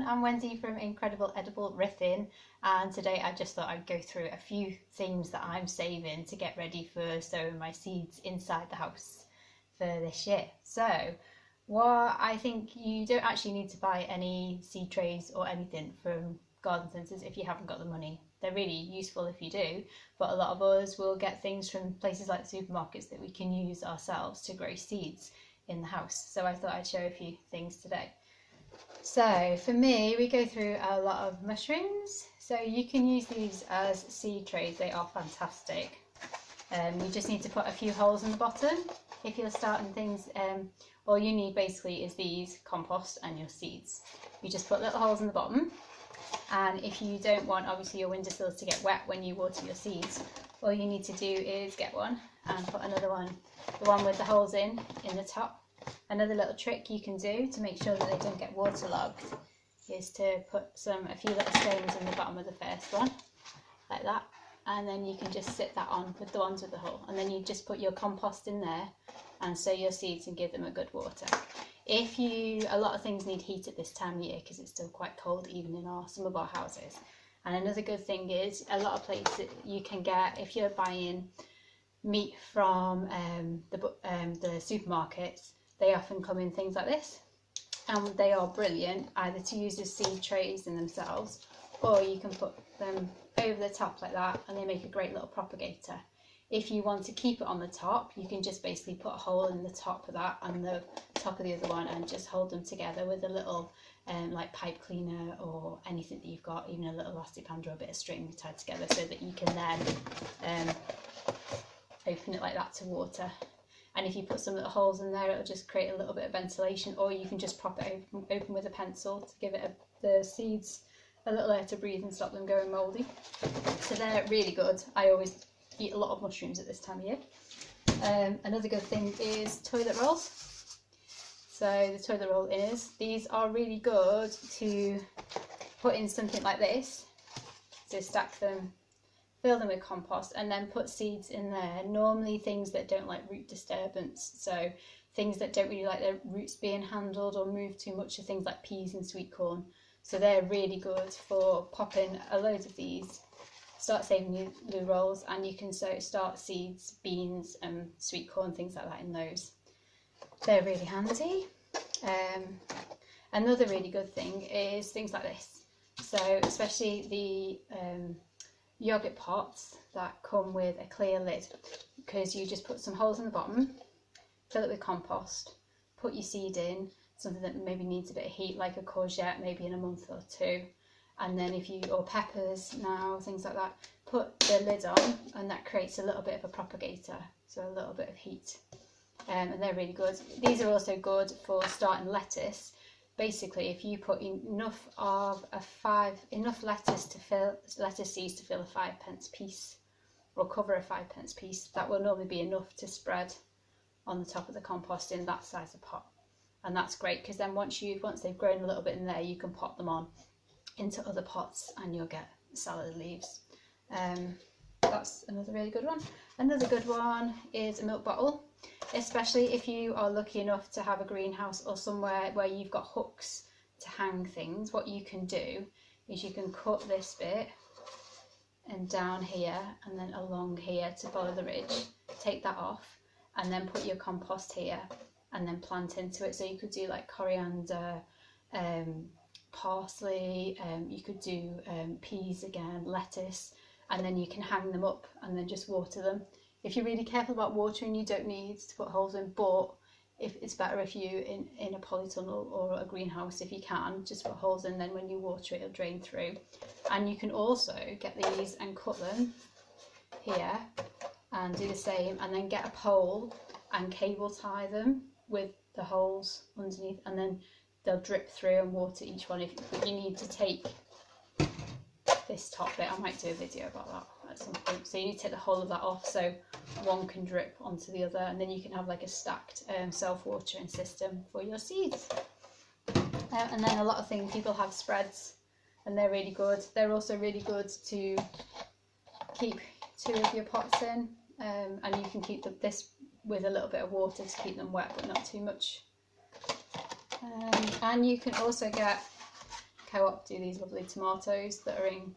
I'm Wendy from Incredible Edible Ruthin, and today I just thought I'd go through a few things that I'm saving to get ready for sowing my seeds inside the house for this year. So what I think, you don't actually need to buy any seed trays or anything from garden centres if you haven't got the money. They're really useful if you do, but a lot of us will get things from places like supermarkets that we can use ourselves to grow seeds in the house. So I thought I'd show a few things today. So for me, we go through a lot of mushrooms. So you can use these as seed trays. They are fantastic. You just need to put a few holes in the bottom. If you're starting things, all you need basically is these, compost and your seeds. You just put little holes in the bottom. And if you don't want, obviously, your windowsills to get wet when you water your seeds, all you need to do is get one and put another one, the one with the holes in the top. Another little trick you can do to make sure that they don't get waterlogged is to put a few little stones in the bottom of the first one, like that, and then you can just sit that on with the ones with the hole, and then you just put your compost in there and sow your seeds and give them a good water. A lot of things need heat at this time of year because it's still quite cold even in some of our houses. And another good thing is a lot of places you can get, if you're buying meat from the supermarkets, they often come in things like this, and they are brilliant either to use as seed trays in themselves, or you can put them over the top like that and they make a great little propagator. If you want to keep it on the top, you can just basically put a hole in the top of that and the top of the other one and just hold them together with a little like pipe cleaner or anything that you've got, even a little elastic band or a bit of string tied together, so that you can then open it like that to water. And if you put some little holes in there, it'll just create a little bit of ventilation, or you can just prop it open with a pencil to give it the seeds a little air to breathe and stop them going mouldy. So they're really good. I always eat a lot of mushrooms at this time of year. Another good thing is toilet rolls. So the toilet roll these are really good to put in something like this. So stack them, fill them with compost, and then put seeds in there. Normally things that don't like root disturbance, so things that don't really like their roots being handled or moved too much, are things like peas and sweet corn. So they're really good for popping a load of these. Start saving your rolls, and you can start seeds, beans and sweet corn, things like that in those. They're really handy. Another really good thing is things like this. So especially the yogurt pots that come with a clear lid, because you just put some holes in the bottom, fill it with compost, put your seed in, something that maybe needs a bit of heat, like a courgette, maybe in a month or two. And then or peppers now, things like that, put the lid on, and that creates a little bit of a propagator, so a little bit of heat. And they're really good. These are also good for starting lettuce. Basically, if you put enough lettuce seeds to fill a 5p piece, or cover a 5p piece, that will normally be enough to spread on the top of the compost in that size of pot. And that's great, because then once they've grown a little bit in there, you can pot them on into other pots and you'll get salad leaves. That's another really good one. Another good one is a milk bottle, especially if you are lucky enough to have a greenhouse or somewhere where you've got hooks to hang things. What you can do is you can cut this bit and down here and then along here to follow the ridge, take that off, and then put your compost here and then plant into it. So you could do like coriander, parsley, you could do peas again, lettuce, and then you can hang them up and then just water them. If you're really careful about watering, you don't need to put holes in, but it's better if you in a polytunnel or a greenhouse, if you can, just put holes in, then when you water it, it'll drain through. And you can also get these and cut them here and do the same, and then get a pole and cable tie them with the holes underneath, and then they'll drip through and water each one. But you need to take this top bit. I might do a video about that at some point. So you need to take the whole of that off so one can drip onto the other, and then you can have like a stacked self-watering system for your seeds. And then a lot of things, people have spreads, and they're really good. They're also really good to keep 2 of your pots in, and you can keep this with a little bit of water to keep them wet but not too much. And you can also get Co-op do these lovely tomatoes that are in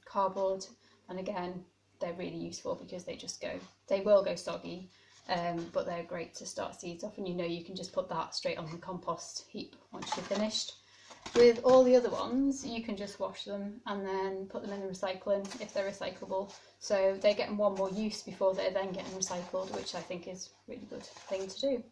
cardboard, and again they're really useful because they will go soggy, but they're great to start seeds off, and you can just put that straight on the compost heap once you're finished. With all the other ones, you can just wash them and then put them in the recycling if they're recyclable. So they're getting one more use before they're then getting recycled, which I think is a really good thing to do.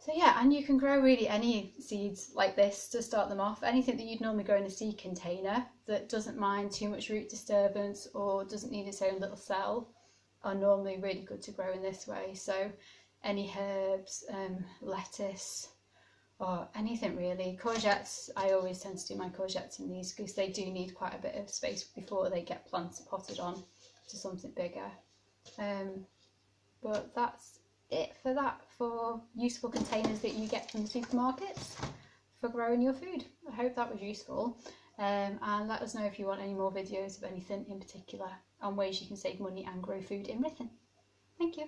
So yeah, and you can grow really any seeds like this to start them off. Anything that you'd normally grow in a seed container that doesn't mind too much root disturbance or doesn't need its own little cell are normally really good to grow in this way. So any herbs, lettuce, or anything really. Courgettes, I always tend to do my courgettes in these because they do need quite a bit of space before they get planted, potted on to something bigger. But that's it for that, for useful containers that you get from the supermarkets for growing your food. I hope that was useful, and let us know if you want any more videos of anything in particular on ways you can save money and grow food in Ruthin. Thank you.